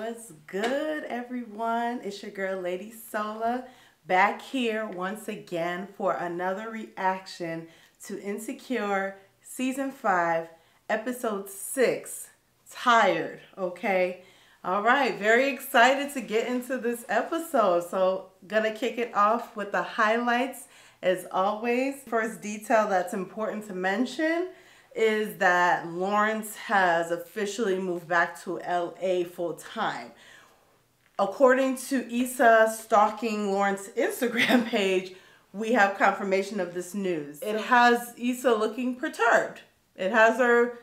What's good, everyone? It's your girl Lady Sola back here once again for another reaction to Insecure Season 5 Episode 6, Tired. Okay, all right, very excited to get into this episode. So gonna kick it off with the highlights as always. First detail that's important to mention is that Lawrence has officially moved back to LA full time. According to Issa stalking Lawrence's Instagram page, we have confirmation of this news. It has Issa looking perturbed. It has her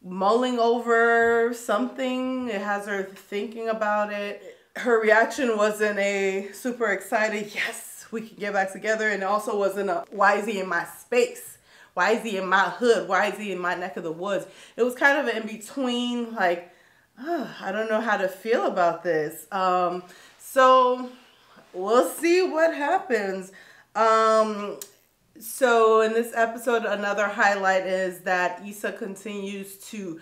mulling over something. It has her thinking about it. Her reaction wasn't a super excited, yes, we can get back together. And it also wasn't a, why is he in my space? Why is he in my hood? Why is he in my neck of the woods? It was kind of an in-between, like, I don't know how to feel about this. So we'll see what happens. So in this episode, another highlight is that Issa continues to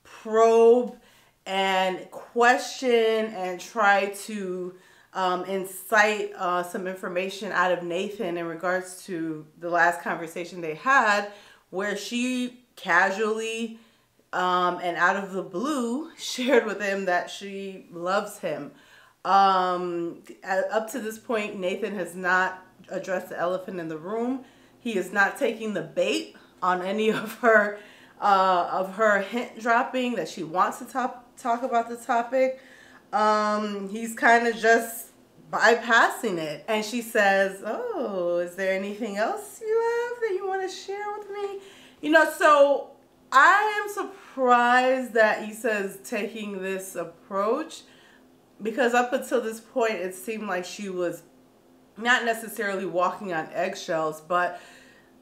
probe and question and try to incite some information out of Nathan in regards to the last conversation they had, where she casually and out of the blue shared with him that she loves him. Up to this point, Nathan has not addressed the elephant in the room. He is not taking the bait on any of her hint dropping that she wants to talk about the topic. He's kind of just bypassing it. And she says, oh, is there anything else you have that you want to share with me? You know, so I am surprised that Issa is taking this approach, because up until this point, it seemed like she was not necessarily walking on eggshells, but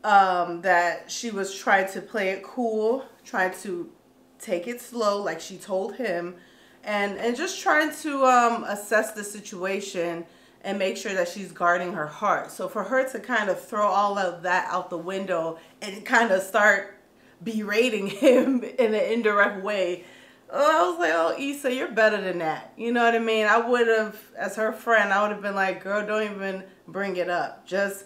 that she was trying to play it cool, trying to take it slow, like she told him, and just trying to assess the situation and make sure that she's guarding her heart. So for her to kind of throw all of that out the window and kind of start berating him in an indirect way, I was like, oh, Issa, you're better than that. You know what I mean? I would have, as her friend, I would have been like, girl, don't even bring it up. Just,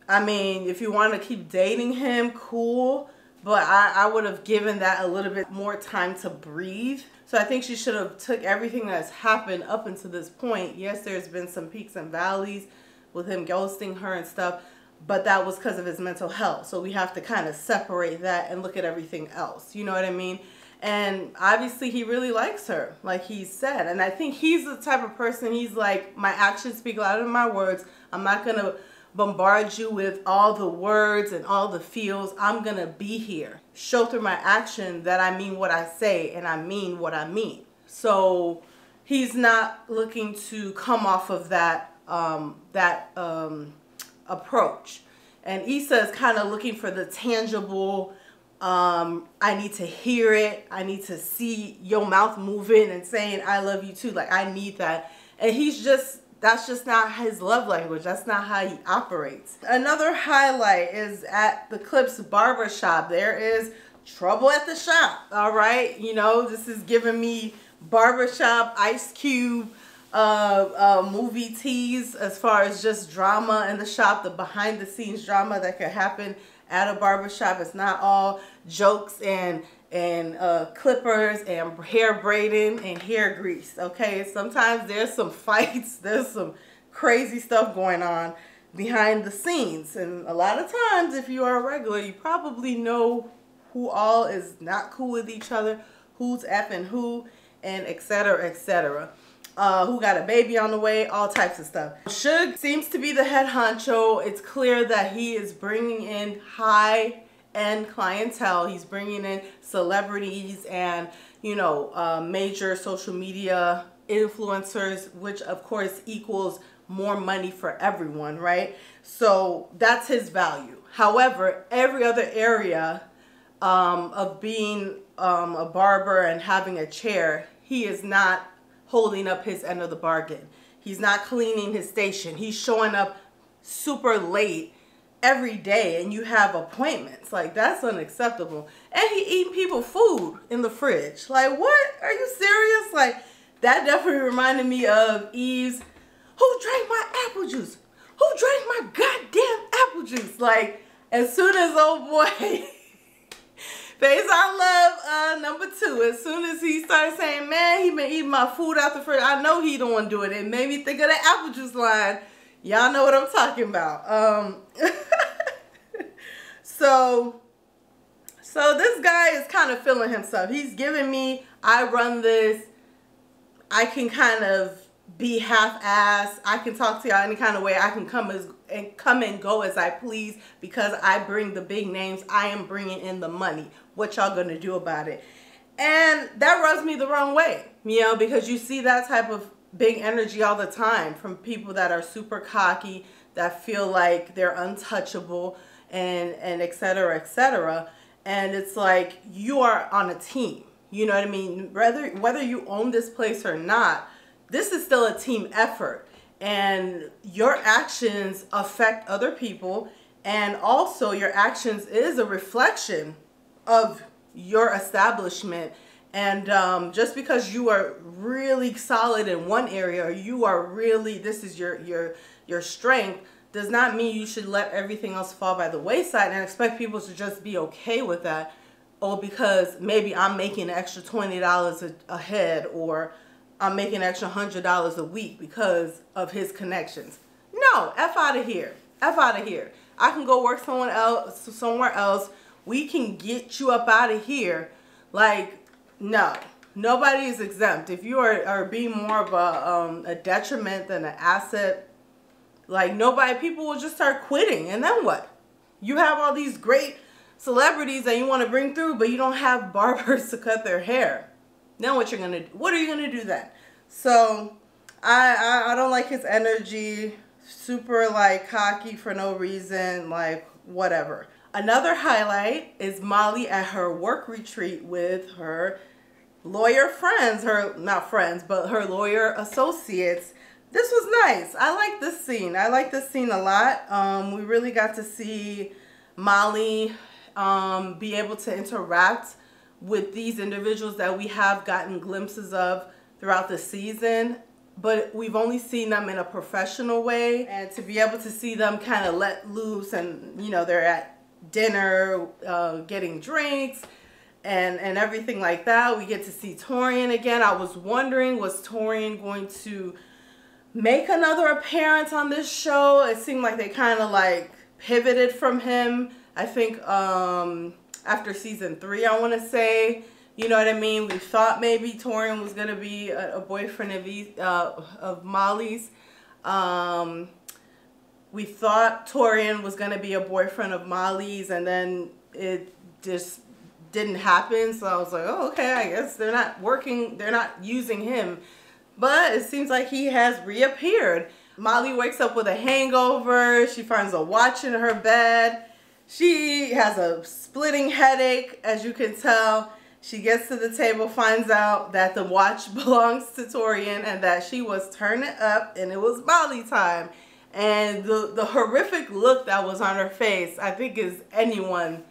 I mean, if you want to keep dating him, cool. But I would have given that a little bit more time to breathe. So I think she should have took everything that's happened up until this point. Yes, there's been some peaks and valleys with him ghosting her and stuff, but that was because of his mental health. So we have to kind of separate that and look at everything else. You know what I mean? And obviously he really likes her, like he said. And I think he's the type of person, he's like, my actions speak louder than my words. I'm not going to bombard you with all the words and all the feels. I'm going to be here. Show through my action that I mean what I say and I mean what I mean. So he's not looking to come off of that, approach. And Issa is kind of looking for the tangible, I need to hear it. I need to see your mouth moving and saying, I love you too. Like, I need that. And he's just, that's just not his love language. That's not how he operates. Another highlight is at the Clips barbershop. There is trouble at the shop. All right. You know, this is giving me barbershop, Ice Cube, movie tease as far as just drama in the shop, the behind the scenes drama that could happen at a barbershop. It's not all jokes and clippers and hair braiding and hair grease. Okay, sometimes there's some fights, there's some crazy stuff going on behind the scenes, and a lot of times if you are a regular, you probably know who all is not cool with each other, who's effing who, and etc, etc. Who got a baby on the way, all types of stuff. Suge seems to be the head honcho. It's clear that he is bringing in high-end clientele. He's bringing in celebrities and, you know, major social media influencers, which of course equals more money for everyone, right? So that's his value. However, every other area of being a barber and having a chair, he is not holding up his end of the bargain. He's not cleaning his station. He's showing up super late every day and you have appointments. Like, that's unacceptable. And he eating people food in the fridge. Like, what? Are you serious? Like, that definitely reminded me of Eve's, who drank my apple juice? Who drank my goddamn apple juice? Like, as soon as old boy, Face Our Love #2, as soon as he started saying, man, he been eating my food out the fridge, I know he don't want to do it. It made me think of the apple juice line. Y'all know what I'm talking about. So this guy is kind of feeling himself. He's giving me, I run this, I can kind of be half-assed, I can talk to y'all any kind of way, I can come and go as I please because I bring the big names, I am bringing in the money. What y'all gonna do about it? And that rubs me the wrong way, you know, because you see that type of big energy all the time from people that are super cocky, that feel like they're untouchable, and et cetera, et cetera. And it's like, you are on a team, you know what I mean? Whether you own this place or not, this is still a team effort, and your actions affect other people, and also your actions is a reflection of your establishment. And just because you are really solid in one area, or you are really, this is your strength, does not mean you should let everything else fall by the wayside and expect people to just be okay with that. Oh, because maybe I'm making an extra $20 a head, or I'm making an extra $100 a week because of his connections. No, F out of here. F out of here. I can go work somewhere else. We can get you up out of here. Like, no, nobody is exempt. If you are being more of a detriment than an asset, like, people will just start quitting. And then what? You have all these great celebrities that you want to bring through, but you don't have barbers to cut their hair. Now what are you gonna do then? So I don't like his energy. Super like cocky for no reason, like whatever. Another highlight is Molly at her work retreat with her lawyer friends, not friends, but her lawyer associates. This was nice. I like this scene. I like this scene a lot. We really got to see Molly be able to interact with these individuals that we have gotten glimpses of throughout the season, but we've only seen them in a professional way. And to be able to see them kind of let loose, and you know, they're at dinner getting drinks and everything like that. We get to see Torian again. I was wondering, was Torian going to make another appearance on this show? It seemed like they kind of like pivoted from him, I think after season 3, I want to say. You know what I mean? We thought maybe Torian was going to be a boyfriend of Molly's. We thought Torian was going to be a boyfriend of Molly's, and then it just didn't happen. So I was like, oh, okay, I guess they're not using him. But it seems like he has reappeared. Molly wakes up with a hangover. She finds a watch in her bed. She has a splitting headache, as you can tell. She gets to the table, finds out that the watch belongs to Torian and that she was turning up and it was Molly time. And the horrific look that was on her face, I think, is anyone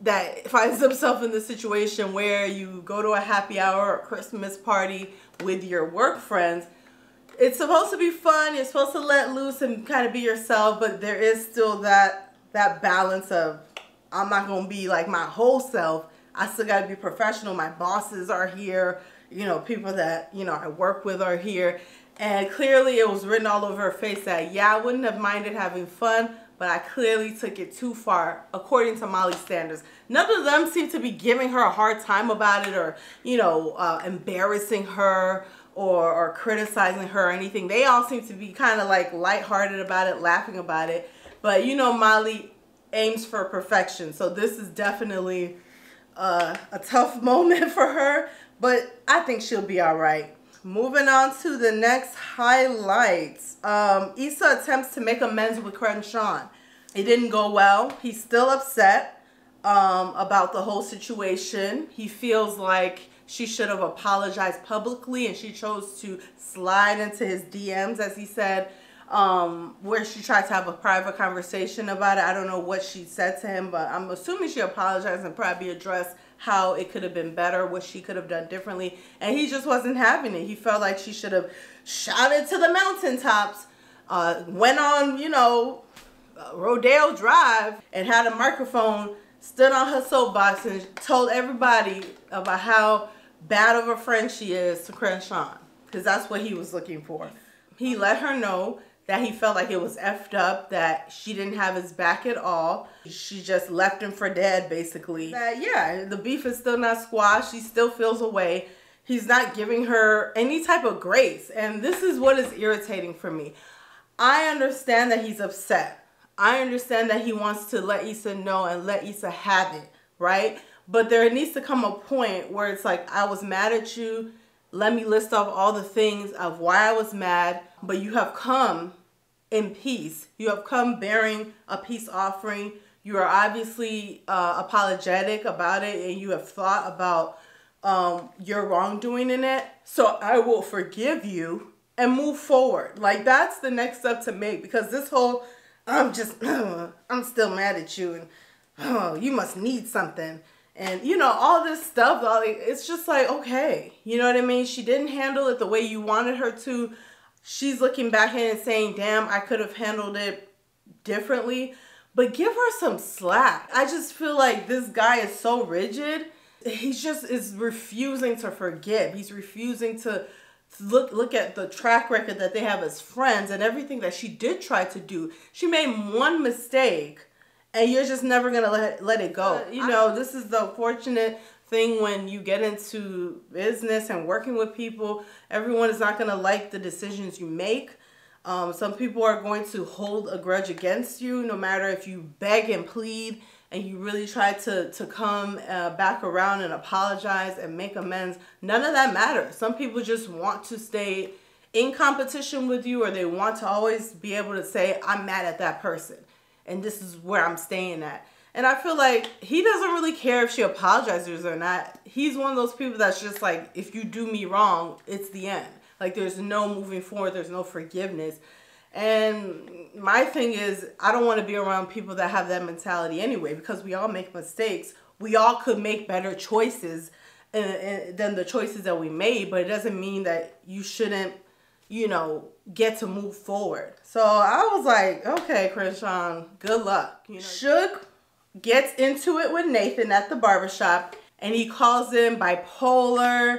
that finds themselves in this situation where you go to a happy hour or Christmas party with your work friends. It's supposed to be fun. You're supposed to let loose and kind of be yourself, but there is still that balance of, I'm not going to be like my whole self. I still got to be professional. My bosses are here. You know, people that, you know, I work with are here. And clearly it was written all over her face that, yeah, I wouldn't have minded having fun, but I clearly took it too far, according to Molly's standards. None of them seem to be giving her a hard time about it, or, you know, embarrassing her or criticizing her or anything. They all seem to be kind of like lighthearted about it, laughing about it. But, you know, Molly aims for perfection. So this is definitely a tough moment for her, but I think she'll be all right. Moving on to the next highlights. Issa attempts to make amends with Crenshaw. It didn't go well. He's still upset about the whole situation. He feels like she should have apologized publicly, and she chose to slide into his DMs, as he said, where she tried to have a private conversation about it. I don't know what she said to him, but I'm assuming she apologized and probably addressed how it could have been better, what she could have done differently. And he just wasn't having it. He felt like she should have shouted to the mountaintops, went on, you know, Rodeo Drive and had a microphone, stood on her soapbox and told everybody about how bad of a friend she is to Crenshaw, because that's what he was looking for. He let her know that he felt like it was effed up, that she didn't have his back at all. She just left him for dead, basically. That, yeah, the beef is still not squashed. She still feels away. He's not giving her any type of grace. And this is what is irritating for me. I understand that he's upset. I understand that he wants to let Issa know and let Issa have it, right? But there needs to come a point where it's like, I was mad at you. Let me list off all the things of why I was mad, but you have come in peace. You have come bearing a peace offering. You are obviously apologetic about it, and you have thought about your wrongdoing in it. So I will forgive you and move forward. Like, that's the next step to make, because this whole, I'm still mad at you, and oh, you must need something. And, you know, all this stuff, it's just like, okay, you know what I mean? She didn't handle it the way you wanted her to. She's looking back in and saying, damn, I could have handled it differently. But give her some slack. I just feel like this guy is so rigid. He just is refusing to forgive. He's refusing to look at the track record that they have as friends and everything that she did try to do. She made one mistake, and you're just never going to let it go. You know, this is the fortunate thing when you get into business and working with people. Everyone is not going to like the decisions you make. Some people are going to hold a grudge against you, no matter if you beg and plead and you really try to come back around and apologize and make amends. None of that matters. Some people just want to stay in competition with you, or they want to always be able to say, I'm mad at that person, and this is where I'm staying at. And I feel like he doesn't really care if she apologizes or not. He's one of those people that's just like, if you do me wrong, it's the end. Like, there's no moving forward. There's no forgiveness. And my thing is, I don't want to be around people that have that mentality anyway, because we all make mistakes. We all could make better choices than the choices that we made, but it doesn't mean that you shouldn't, you know, get to move forward. So I was like, okay, Crenshaw, good luck. You know, Suge gets into it with Nathan at the barbershop, and he calls him bipolar,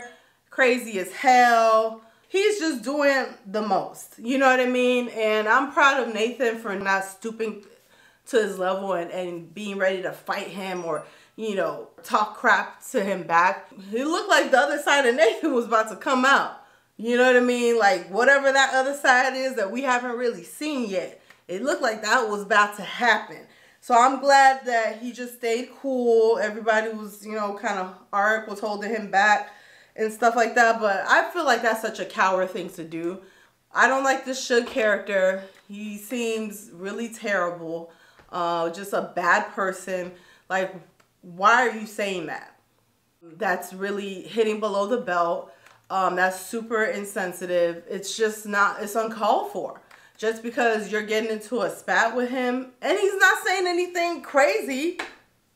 crazy as hell. He's just doing the most, you know what I mean? And I'm proud of Nathan for not stooping to his level and being ready to fight him or, you know, talk crap to him back. He looked like the other side of Nathan was about to come out. You know what I mean? Like, whatever that other side is that we haven't really seen yet, it looked like that was about to happen. So I'm glad that he just stayed cool. Everybody was, you know, kind of, Art was holding him back and stuff like that. But I feel like that's such a coward thing to do. I don't like this Suge character. He seems really terrible. Just a bad person. Like, why are you saying that? That's really hitting below the belt. That's super insensitive. It's just not, it's uncalled for. Just because you're getting into a spat with him, and he's not saying anything crazy.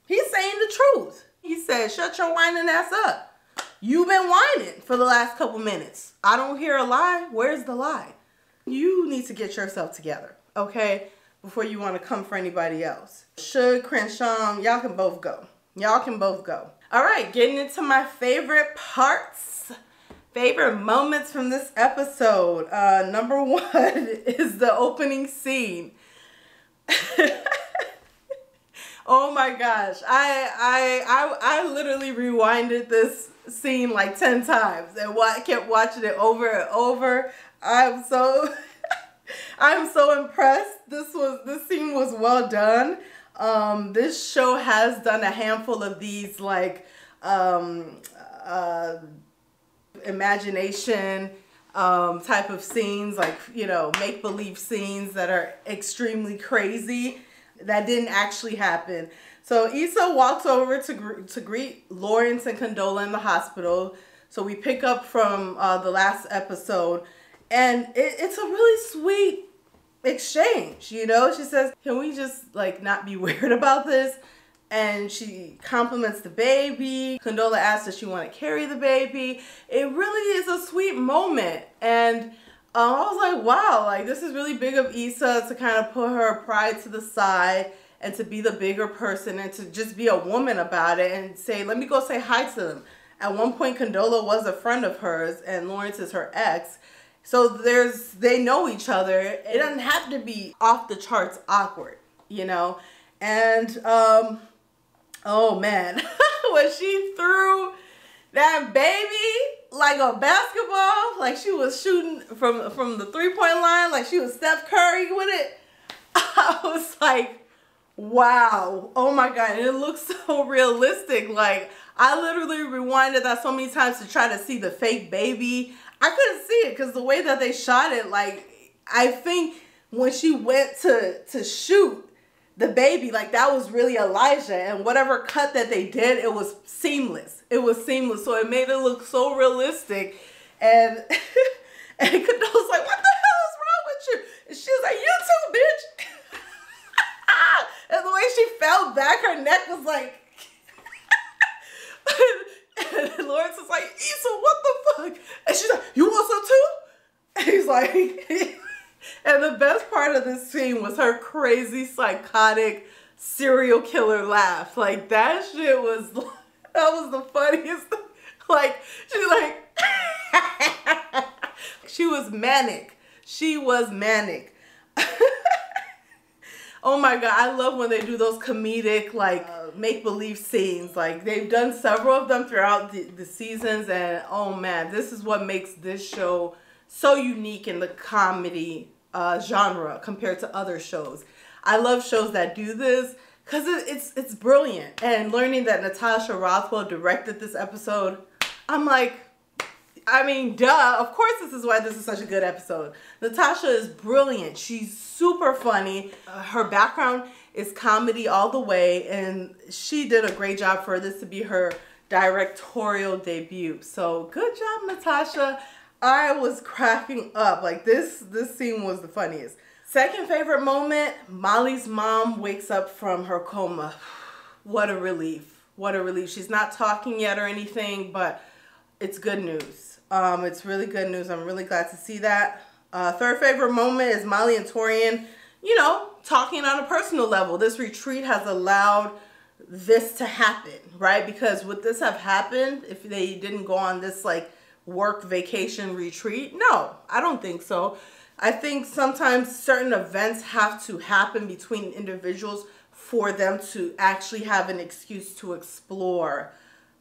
He's saying the truth. He said, shut your whining ass up. You've been whining for the last couple minutes. I don't hear a lie. Where's the lie? You need to get yourself together, okay? Before you want to come for anybody else. Suge, Crenshaw, y'all can both go. Y'all can both go. All right, getting into my favorite parts. Favorite moments from this episode. Number one is the opening scene. Oh my gosh. I literally rewinded this scene like 10 times and kept watching it over and over. I'm so impressed. This scene was well done. This show has done a handful of these like imagination type of scenes, like, you know, make-believe scenes that are extremely crazy that didn't actually happen. So Issa walks over to greet Lawrence and Condola in the hospital. So we pick up from the last episode, and it's a really sweet exchange, you know? She says, can we just like not be weird about this? And she compliments the baby. Condola asks if she want to carry the baby. It really is a sweet moment. And I was like, wow, like this is really big of Issa to kind of put her pride to the side and to be the bigger person and to just be a woman about it and say, let me go say hi to them. At one point, Condola was a friend of hers and Lawrence is her ex. So they know each other. It doesn't have to be off the charts awkward, you know? And, oh man, when she threw that baby like a basketball, like she was shooting from the 3-point line, like she was Steph Curry with it, I was like, wow, oh my God, and it looks so realistic. Like I literally rewinded that so many times to try to see the fake baby. I couldn't see it because the way that they shot it, like I think when she went to shoot the baby, like that was really Elijah, and whatever cut that they did, it was seamless. It was seamless, so it made it look so realistic. And and Condola's like, what the hell is wrong with you? And she was like, you too, bitch. And the way she fell back, her neck was like, and Lawrence was like, Issa, what the fuck? And she's like, you want some too? And he's like, and the best part of this scene was her crazy, psychotic, serial killer laugh. Like that shit was, that was the funniest thing. Like, she's like, she was manic. She was manic. Oh my God, I love when they do those comedic, like, make-believe scenes. Like, they've done several of them throughout the seasons, and oh man, this is what makes this show so unique in the comedy genre compared to other shows. I love shows that do this because it's brilliant. And learning that Natasha Rothwell directed this episode, I'm like, I mean, duh, of course this is why this is such a good episode. Natasha is brilliant. She's super funny. Her background is comedy all the way, and she did a great job for this to be her directorial debut. So good job, Natasha. I was cracking up. Like this scene was the funniest. Second favorite moment, Molly's mom wakes up from her coma. What a relief. What a relief. She's not talking yet or anything, but it's good news. It's really good news. I'm really glad to see that. Third favorite moment is Molly and Torian, you know, talking on a personal level. This retreat has allowed this to happen, right? Because would this have happened if they didn't go on this like work vacation retreat? No, I don't think so. I think sometimes certain events have to happen between individuals for them to actually have an excuse to explore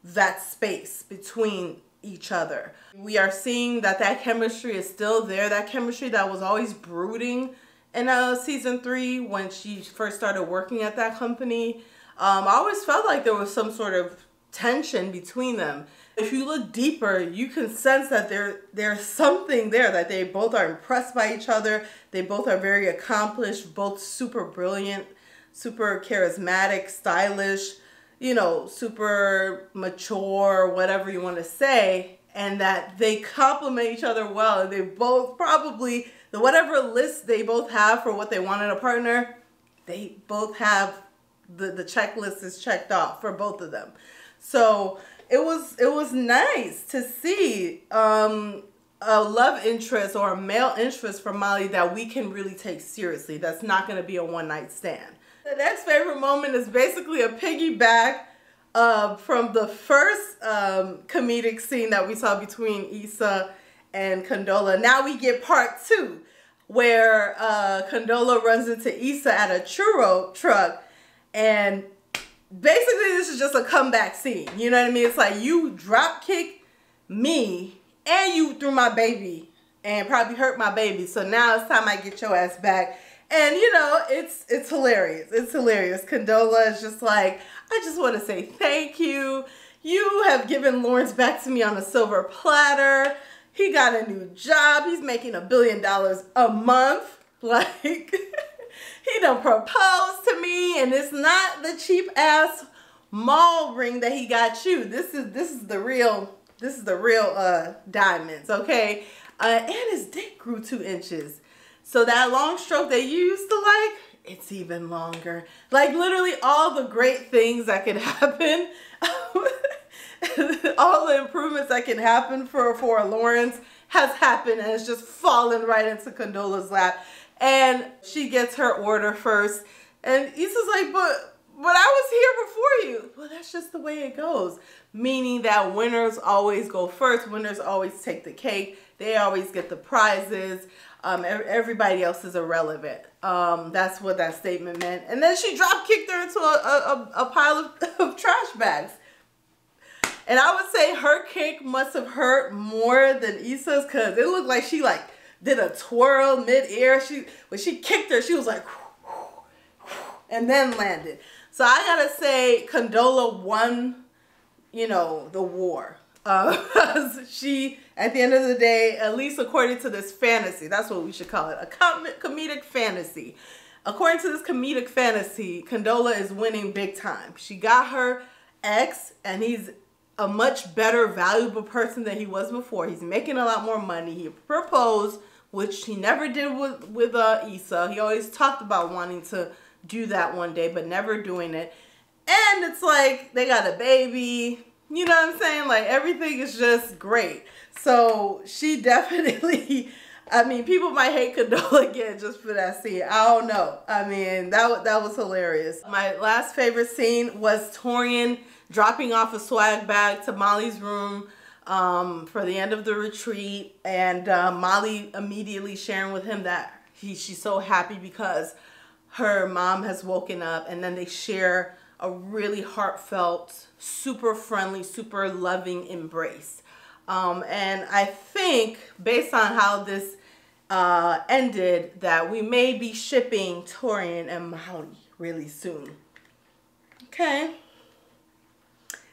that space between each other. We are seeing that chemistry is still there. That chemistry that was always brooding in season 3 when she first started working at that company. I always felt like there was some sort of tension between them. If you look deeper, you can sense that there's something there, that they both are impressed by each other. They both are very accomplished, both super brilliant, super charismatic, stylish, you know, super mature, whatever you want to say, and that they complement each other well. And they both probably, whatever list they both have for what they want in a partner, they both have the checklist is checked off for both of them. So it was nice to see a love interest or a male interest from Molly that we can really take seriously. That's not going to be a one-night stand. The next favorite moment is basically a piggyback from the first comedic scene that we saw between Issa and Condola. Now we get part 2, where Condola runs into Issa at a churro truck, and basically this is just a comeback scene. You know what I mean? It's like you drop kick me and you threw my baby and probably hurt my baby. So now it's time I get your ass back. And you know, it's hilarious. It's hilarious. Condola is just like, I just want to say thank you. You have given Lawrence back to me on a silver platter. He got a new job. He's making $1 billion a month. Like, he done proposed to me, and it's not the cheap ass mall ring that he got you. This is the real diamonds, okay? And his dick grew 2 inches. So that long stroke that you used to like, it's even longer. Like literally all the great things that can happen, all the improvements that can happen for Lawrence has happened, and it's just fallen right into Condola's lap. And she gets her order first. And Issa's like, but I was here before you. Well, that's just the way it goes. Meaning that winners always go first. Winners always take the cake. They always get the prizes. Everybody else is irrelevant. That's what that statement meant. And then she drop kicked her into a pile of trash bags. And I would say her kick must have hurt more than Issa's, because it looked like she like did a twirl mid-air. When she kicked her, she was like, and then landed. So I gotta say Condola won, you know, the war. She, at the end of the day, at least according to this fantasy, that's what we should call it, a comedic fantasy. According to this comedic fantasy, Condola is winning big time. She got her ex, and he's a much better, valuable person than he was before. He's making a lot more money. He proposed, which he never did with Issa. He always talked about wanting to do that one day, but never doing it. And it's like they got a baby. You know what I'm saying? Like everything is just great. So she definitely, I mean, people might hate Condola again just for that scene. I don't know. I mean, that was hilarious. My last favorite scene was Torian dropping off a swag bag to Molly's room for the end of the retreat, and Molly immediately sharing with him that she's so happy because her mom has woken up, and then they share a really heartfelt, super friendly, super loving embrace. And I think based on how this ended, that we may be shipping Torian and Molly really soon. Okay.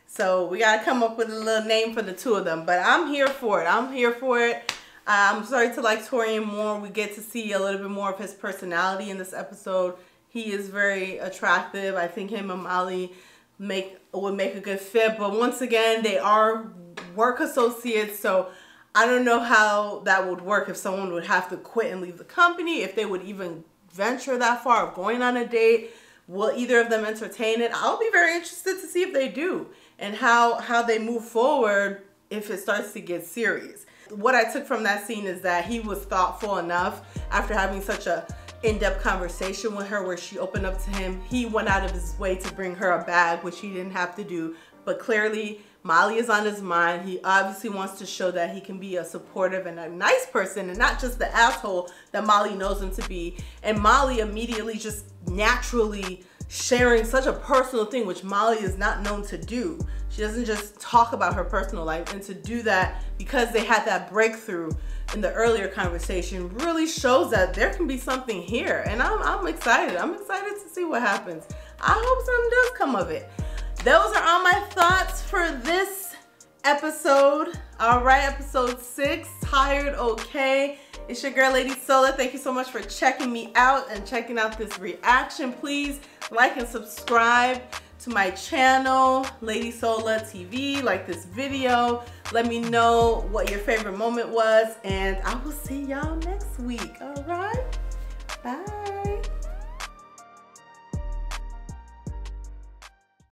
So we got to come up with a little name for the two of them. But I'm here for it. I'm here for it. I'm starting to like Torian more. We get to see a little bit more of his personality in this episode. He is very attractive. I think him and Molly would make a good fit. But once again, they are work associates. So I don't know how that would work, if someone would have to quit and leave the company, if they would even venture that far of going on a date. Will either of them entertain it? I'll be very interested to see if they do, and how they move forward if it starts to get serious. What I took from that scene is that he was thoughtful enough after having such a in-depth conversation with her where she opened up to him. He went out of his way to bring her a bag, which he didn't have to do, but clearly Molly is on his mind. He obviously wants to show that he can be a supportive and a nice person and not just the asshole that Molly knows him to be. And Molly immediately just naturally sharing such a personal thing, which Molly is not known to do. She doesn't just talk about her personal life, and to do that because they had that breakthrough in the earlier conversation really shows that there can be something here. And I'm excited. I'm excited to see what happens. I hope something does come of it. Those are all my thoughts for this episode. All right, episode 6, Tired Okay. It's your girl, Lady Sola. Thank you so much for checking me out and checking out this reaction. Please like and subscribe to my channel, Lady Sola TV. Like this video. Let me know what your favorite moment was, and I will see y'all next week. All right, bye.